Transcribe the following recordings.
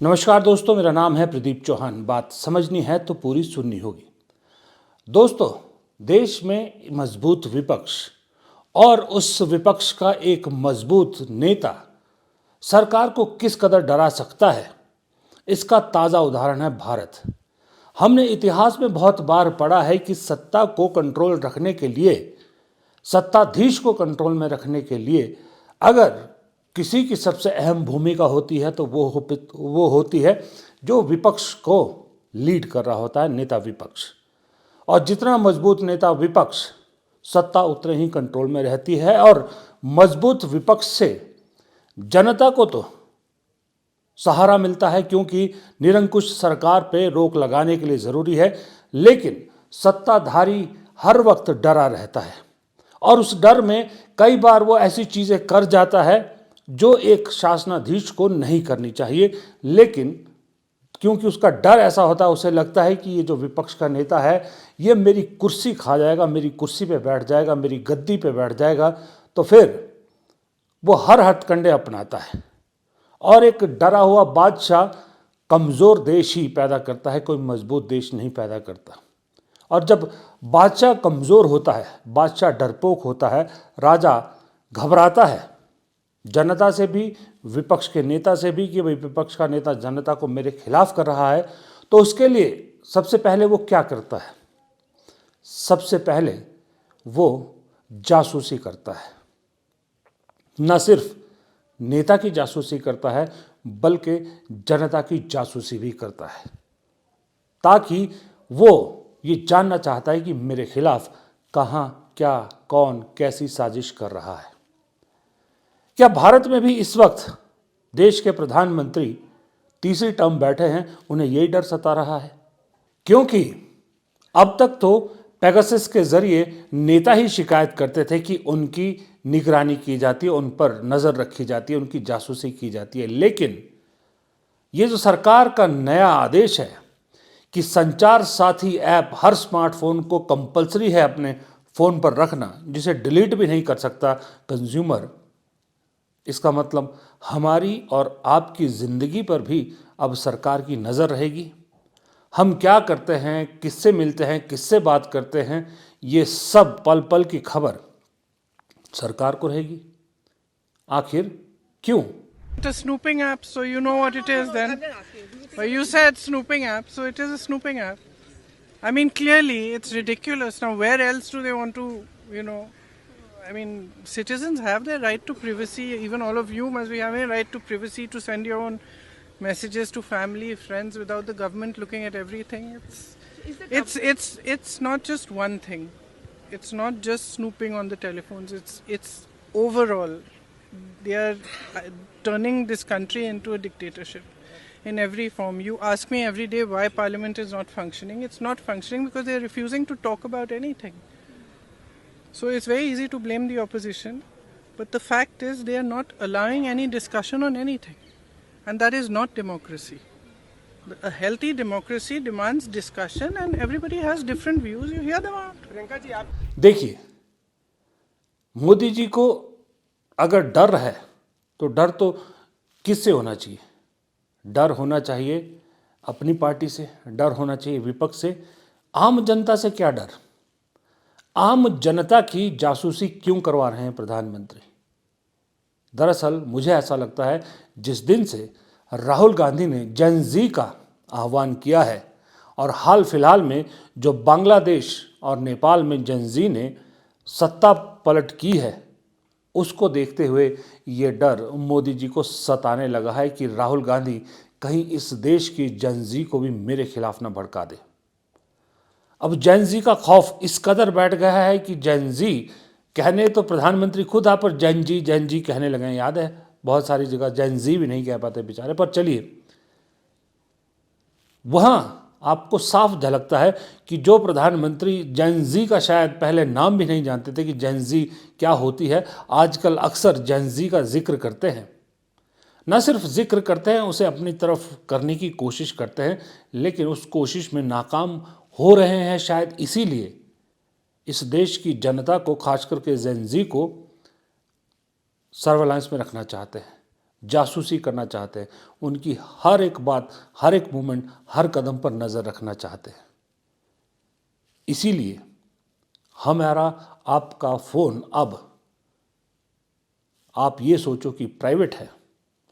नमस्कार दोस्तों, मेरा नाम है प्रदीप चौहान। बात समझनी है तो पूरी सुननी होगी। दोस्तों, देश में मजबूत विपक्ष और उस विपक्ष का एक मजबूत नेता सरकार को किस कदर डरा सकता है, इसका ताज़ा उदाहरण है भारत। हमने इतिहास में बहुत बार पढ़ा है कि सत्ता को कंट्रोल रखने के लिए, सत्ताधीश को कंट्रोल में रखने के लिए अगर किसी की सबसे अहम भूमिका होती है तो वो होती है जो विपक्ष को लीड कर रहा होता है, नेता विपक्ष। और जितना मजबूत नेता विपक्ष, सत्ता उतने ही कंट्रोल में रहती है। और मजबूत विपक्ष से जनता को तो सहारा मिलता है, क्योंकि निरंकुश सरकार पे रोक लगाने के लिए ज़रूरी है, लेकिन सत्ताधारी हर वक्त डरा रहता है और उस डर में कई बार वो ऐसी चीज़ें कर जाता है जो एक शासनाधीश को नहीं करनी चाहिए। लेकिन क्योंकि उसका डर ऐसा होता है, उसे लगता है कि ये जो विपक्ष का नेता है ये मेरी कुर्सी खा जाएगा, मेरी कुर्सी पे बैठ जाएगा, मेरी गद्दी पे बैठ जाएगा, तो फिर वो हर हथकंडे अपनाता है। और एक डरा हुआ बादशाह कमज़ोर देश ही पैदा करता है, कोई मजबूत देश नहीं पैदा करता। और जब बादशाह कमज़ोर होता है, बादशाह डरपोक होता है, राजा घबराता है जनता से भी, विपक्ष के नेता से भी, कि भाई विपक्ष का नेता जनता को मेरे खिलाफ कर रहा है, तो उसके लिए सबसे पहले वो क्या करता है? सबसे पहले वो जासूसी करता है। न सिर्फ नेता की जासूसी करता है बल्कि जनता की जासूसी भी करता है, ताकि वो ये जानना चाहता है कि मेरे खिलाफ कहाँ, क्या, कौन, कैसी साजिश कर रहा है। क्या भारत में भी इस वक्त देश के प्रधानमंत्री तीसरी टर्म बैठे हैं, उन्हें यही डर सता रहा है? क्योंकि अब तक तो पेगासस के जरिए नेता ही शिकायत करते थे कि उनकी निगरानी की जाती है, उन पर नज़र रखी जाती है, उनकी जासूसी की जाती है। लेकिन ये जो सरकार का नया आदेश है कि संचार साथी ऐप हर स्मार्टफोन को कंपलसरी है अपने फ़ोन पर रखना, जिसे डिलीट भी नहीं कर सकता कंज्यूमर, इसका मतलब हमारी और आपकी ज़िंदगी पर भी अब सरकार की नज़र रहेगी। हम क्या करते हैं, किससे मिलते हैं, किससे बात करते हैं, ये सब पल पल की खबर सरकार को रहेगी। आखिर क्यों? It's a snooping app, so you know what it is then. But you said snooping app, so it is a snooping app. I mean, clearly, it's ridiculous. Now, where else do they want to, I mean, citizens have their right to privacy. Even all of you must be having a right to privacy to send your own messages to family, friends, without the government looking at everything. It's not just one thing. It's not just snooping on the telephones. It's overall. They are turning this country into a dictatorship in every form. You ask me every day why Parliament is not functioning. It's not functioning because they are refusing to talk about anything. So it's very easy to blame the opposition, but the fact is they are not allowing any discussion on anything, and that is not democracy. A healthy democracy demands discussion, and everybody has different views. You hear them out. देखिए, मोदी जी को अगर डर है तो डर तो किससे होना चाहिए? डर होना चाहिए अपनी पार्टी से, डर होना चाहिए विपक्ष से। आम जनता से क्या डर? आम जनता की जासूसी क्यों करवा रहे हैं प्रधानमंत्री? दरअसल मुझे ऐसा लगता है, जिस दिन से राहुल गांधी ने जेन ज़ी का आह्वान किया है और हाल फिलहाल में जो बांग्लादेश और नेपाल में जेन ज़ी ने सत्ता पलट की है, उसको देखते हुए ये डर मोदी जी को सताने लगा है कि राहुल गांधी कहीं इस देश की जेन ज़ी को भी मेरे खिलाफ न भड़का दे। अब जेन ज़ी का खौफ इस कदर बैठ गया है कि जेन ज़ी कहने तो प्रधानमंत्री खुद आप पर जेन जी कहने लगे हैं। याद है, बहुत सारी जगह जेन ज़ी भी नहीं कह पाते बेचारे। पर चलिए, वहाँ आपको साफ झलकता है कि जो प्रधानमंत्री जेन ज़ी का शायद पहले नाम भी नहीं जानते थे कि जेन ज़ी क्या होती है, आजकल अक्सर जेन ज़ी का जिक्र करते हैं। न सिर्फ जिक्र करते हैं, उसे अपनी तरफ करने की कोशिश करते हैं, लेकिन उस कोशिश में नाकाम हो रहे हैं। शायद इसीलिए इस देश की जनता को, खास करके जेन ज़ी को, सर्वेलांस में रखना चाहते हैं। जासूसी करना चाहते हैं, उनकी हर एक बात, हर एक मूवमेंट, हर कदम पर नज़र रखना चाहते हैं। इसीलिए हमारा आपका फ़ोन अब आप ये सोचो कि प्राइवेट है,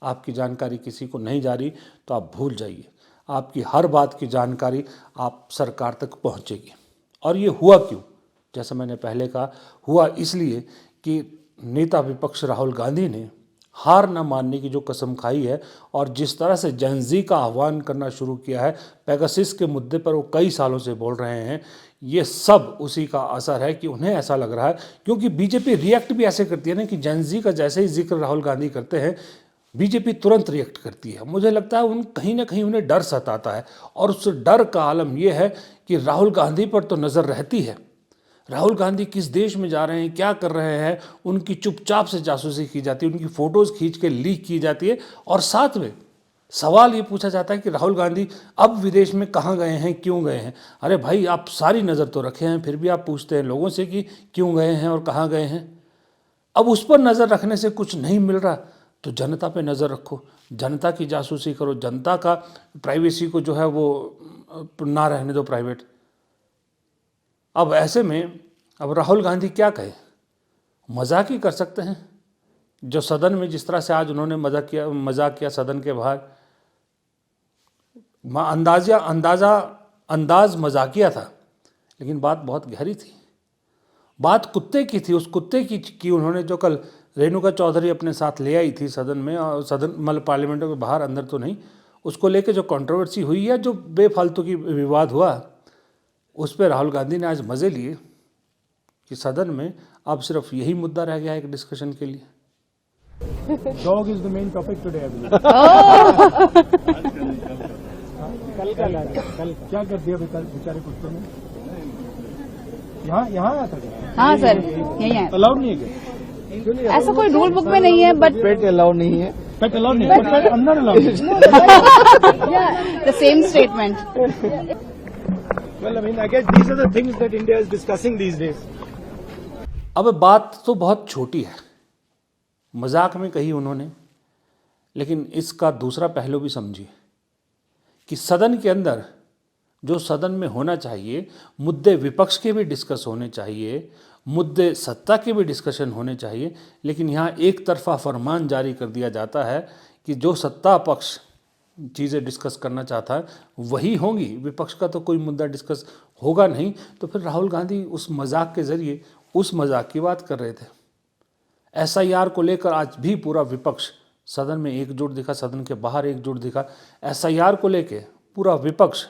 आपकी जानकारी किसी को नहीं जा रही तो आप भूल जाइए, आपकी हर बात की जानकारी आप सरकार तक पहुंचेगी। और ये हुआ क्यों? जैसा मैंने पहले कहा, हुआ इसलिए कि नेता विपक्ष राहुल गांधी ने हार न मानने की जो कसम खाई है और जिस तरह से जेन-ज़ी का आह्वान करना शुरू किया है, पेगासस के मुद्दे पर वो कई सालों से बोल रहे हैं, ये सब उसी का असर है कि उन्हें ऐसा लग रहा है, क्योंकि बीजेपी रिएक्ट भी ऐसे करती है ना कि जेन-ज़ी का जैसे ही जिक्र राहुल गांधी करते हैं, बीजेपी तुरंत रिएक्ट करती है। मुझे लगता है कहीं ना कहीं उन्हें डर सताता है और उस डर का आलम यह है कि राहुल गांधी पर तो नज़र रहती है, राहुल गांधी किस देश में जा रहे हैं, क्या कर रहे हैं, उनकी चुपचाप से जासूसी की जाती है, उनकी फ़ोटोज़ खींच के लीक की जाती है और साथ में सवाल ये पूछा जाता है कि राहुल गांधी अब विदेश में कहाँ गए हैं, क्यों गए हैं। अरे भाई, आप सारी नज़र तो रखे हैं, फिर भी आप पूछते हैं लोगों से कि क्यों गए हैं और कहाँ गए हैं। अब उस पर नज़र रखने से कुछ नहीं मिल रहा तो जनता पे नज़र रखो, जनता की जासूसी करो, जनता का प्राइवेसी को जो है वो ना रहने दो प्राइवेट। अब ऐसे में अब राहुल गांधी क्या कहे, मजाक ही कर सकते हैं। जो सदन में जिस तरह से आज उन्होंने मजाक किया सदन के बाहर, अंदाज मजाकिया था, लेकिन बात बहुत गहरी थी। बात कुत्ते की थी, उस कुत्ते की उन्होंने जो कल रेणुका चौधरी अपने साथ ले आई थी सदन में, और सदन मतलब पार्लियामेंट के बाहर, अंदर तो नहीं, उसको लेके जो कंट्रोवर्सी हुई है, जो बेफालतू की विवाद हुआ, उस पर राहुल गांधी ने आज मज़े लिए कि सदन में अब सिर्फ यही मुद्दा रह गया है एक डिस्कशन के लिए। Dog is the main topic today, I believe. कल क्या कर दिया बेचारे कुत्ते ने? यहाँ आया था क्या? हाँ सर, यही है। अलाउड नहीं है क्या? ऐसा कोई रूल बुक में नहीं है, बट पेट अलाउड नहीं है। पेट अलाउड नहीं है, but पेट अंदर अलाउड है। The same statement. Well, I mean, I guess these are the things that India is discussing these days. अब बात तो बहुत छोटी है, मजाक में कही उन्होंने, लेकिन इसका दूसरा पहलू भी समझिए कि सदन के अंदर जो सदन में होना चाहिए, मुद्दे विपक्ष के भी डिस्कस होने चाहिए, मुद्दे सत्ता के भी डिस्कशन होने चाहिए, लेकिन यहाँ एक तरफा फरमान जारी कर दिया जाता है कि जो सत्ता पक्ष चीज़ें डिस्कस करना चाहता है वही होंगी, विपक्ष का तो कोई मुद्दा डिस्कस होगा नहीं। तो फिर राहुल गांधी उस मजाक के ज़रिए उस मजाक की बात कर रहे थे। SIR को लेकर आज भी पूरा विपक्ष सदन में एकजुट दिखा, सदन के बाहर एकजुट दिखा। SIR को लेके पूरा विपक्ष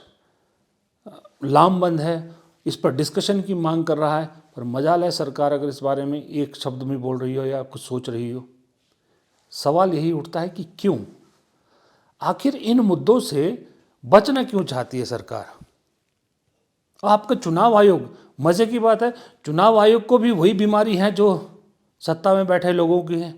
लामबंद है, इस पर डिस्कशन की मांग कर रहा है, पर मजाल है सरकार अगर इस बारे में एक शब्द में बोल रही हो या कुछ सोच रही हो। सवाल यही उठता है कि क्यों, आखिर इन मुद्दों से बचना क्यों चाहती है सरकार। आपका चुनाव आयोग, मज़े की बात है, चुनाव आयोग को भी वही बीमारी है जो सत्ता में बैठे लोगों की है,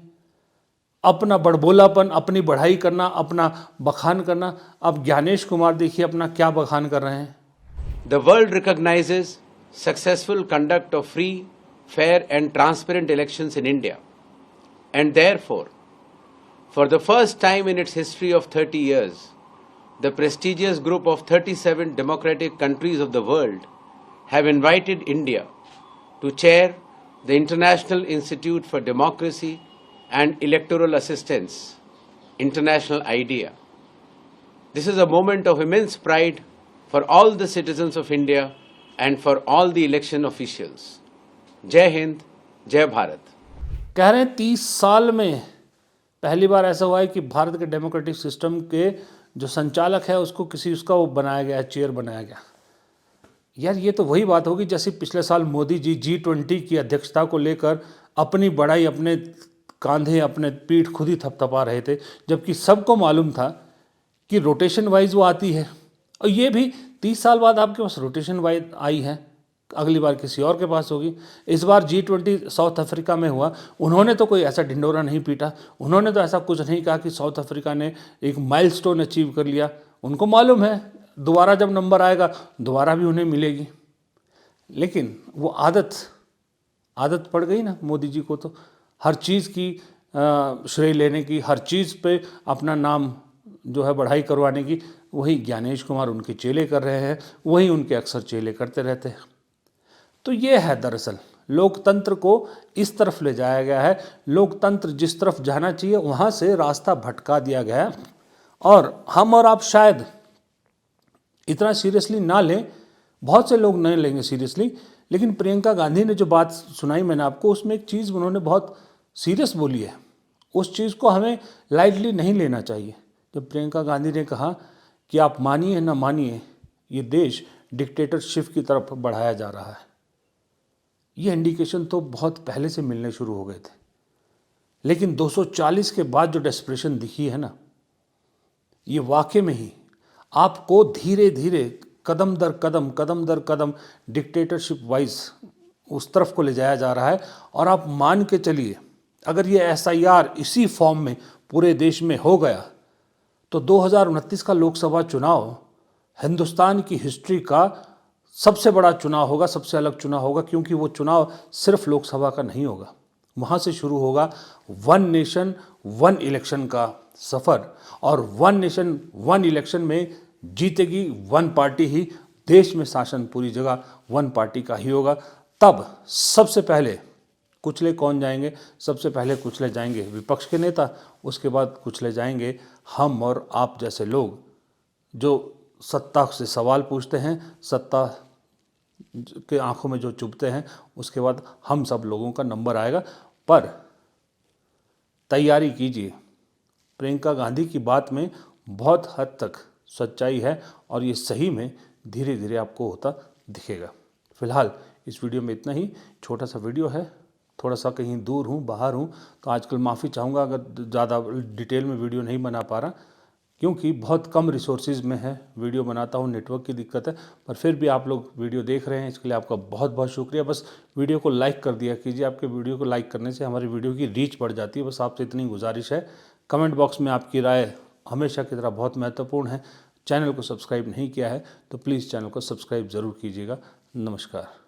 अपना बड़बोलापन, अपनी बढ़ाई करना, अपना बखान करना। अब ज्ञानेश कुमार देखिए अपना क्या बखान कर रहे हैं। The world recognizes successful conduct of free, fair and transparent elections in India, and therefore, for the first time in its history of 30 years, the prestigious group of 37 democratic countries of the world have invited India to chair the International Institute for Democracy and Electoral Assistance, International IDEA. This is a moment of immense pride for all the citizens of India and for all the election officials. Jai Hind, Jai Bharat. कह रहे हैं 30 साल में पहली बार ऐसा हुआ है कि भारत के डेमोक्रेटिक सिस्टम के जो संचालक है उसको उसका वो बनाया गया, चेयर बनाया गया। यार ये तो वही बात होगी जैसे पिछले साल मोदी जी G20 की अध्यक्षता को लेकर अपनी बड़ाई, अपने कांधे, अपने पीठ खुद ही थपथपा रहे थे, जबकि सबको मालूम था कि रोटेशन वाइज वो आती है। और ये भी 30 साल बाद आपके पास रोटेशन वाइज आई है, अगली बार किसी और के पास होगी। इस बार G20 साउथ अफ्रीका में हुआ, उन्होंने तो कोई ऐसा ढिंडोरा नहीं पीटा, उन्होंने तो ऐसा कुछ नहीं कहा कि साउथ अफ्रीका ने एक माइलस्टोन अचीव कर लिया। उनको मालूम है दोबारा जब नंबर आएगा दोबारा भी उन्हें मिलेगी, लेकिन वो आदत पड़ गई ना मोदी जी को, तो हर चीज़ की श्रेय लेने की, हर चीज़ पे अपना नाम जो है बढ़ाई करवाने की, वही ज्ञानेश कुमार उनके चेले कर रहे हैं, वही उनके अक्सर चेले करते रहते हैं। तो ये है दरअसल लोकतंत्र को इस तरफ ले जाया गया है। लोकतंत्र जिस तरफ जाना चाहिए वहाँ से रास्ता भटका दिया गया है। और हम और आप शायद इतना सीरियसली ना लें, बहुत से लोग नहीं लेंगे सीरियसली, लेकिन प्रियंका गांधी ने जो बात सुनाई मैंने आपको, उसमें एक चीज़ उन्होंने बहुत सीरियस बोली है। उस चीज़ को हमें लाइटली नहीं लेना चाहिए। जब प्रियंका गांधी ने कहा कि आप मानिए ना मानिए, ये देश डिक्टेटरशिप की तरफ बढ़ाया जा रहा है, ये इंडिकेशन तो बहुत पहले से मिलने शुरू हो गए थे। लेकिन 240 के बाद जो डेस्परेशन दिखी है ना, ये वाकई में ही आपको धीरे धीरे कदम दर कदम डिक्टेटरशिप वाइज उस तरफ को ले जाया जा रहा है। और आप मान के चलिए, अगर ये SIR इसी फॉर्म में पूरे देश में हो गया तो 2029 का लोकसभा चुनाव हिंदुस्तान की हिस्ट्री का सबसे बड़ा चुनाव होगा, सबसे अलग चुनाव होगा, क्योंकि वो चुनाव सिर्फ लोकसभा का नहीं होगा। वहाँ से शुरू होगा वन नेशन वन इलेक्शन का सफ़र, और वन नेशन वन इलेक्शन में जीतेगी वन पार्टी ही। देश में शासन पूरी जगह वन पार्टी का ही होगा। तब सबसे पहले कुचले कौन जाएंगे? सबसे पहले कुचले जाएंगे विपक्ष के नेता, उसके बाद कुचले जाएंगे हम और आप जैसे लोग जो सत्ता से सवाल पूछते हैं, सत्ता के आंखों में जो चुभते हैं। उसके बाद हम सब लोगों का नंबर आएगा। पर तैयारी कीजिए, प्रियंका गांधी की बात में बहुत हद तक सच्चाई है और ये सही में धीरे धीरे आपको होता दिखेगा। फिलहाल इस वीडियो में इतना ही, छोटा सा वीडियो है, थोड़ा सा कहीं दूर हूँ, बाहर हूँ, तो आजकल माफ़ी चाहूँगा अगर ज़्यादा डिटेल में वीडियो नहीं बना पा रहा, क्योंकि बहुत कम रिसोर्सेज में है वीडियो बनाता हूँ, नेटवर्क की दिक्कत है। पर फिर भी आप लोग वीडियो देख रहे हैं, इसके लिए आपका बहुत बहुत शुक्रिया। बस वीडियो को लाइक कर दिया कीजिए, आपके वीडियो को लाइक करने से हमारी वीडियो की रीच बढ़ जाती है। बस आपसे इतनी गुजारिश है। कमेंट बॉक्स में आपकी राय हमेशा की तरह बहुत महत्वपूर्ण है। चैनल को सब्सक्राइब नहीं किया है तो प्लीज़ चैनल को सब्सक्राइब ज़रूर कीजिएगा। नमस्कार।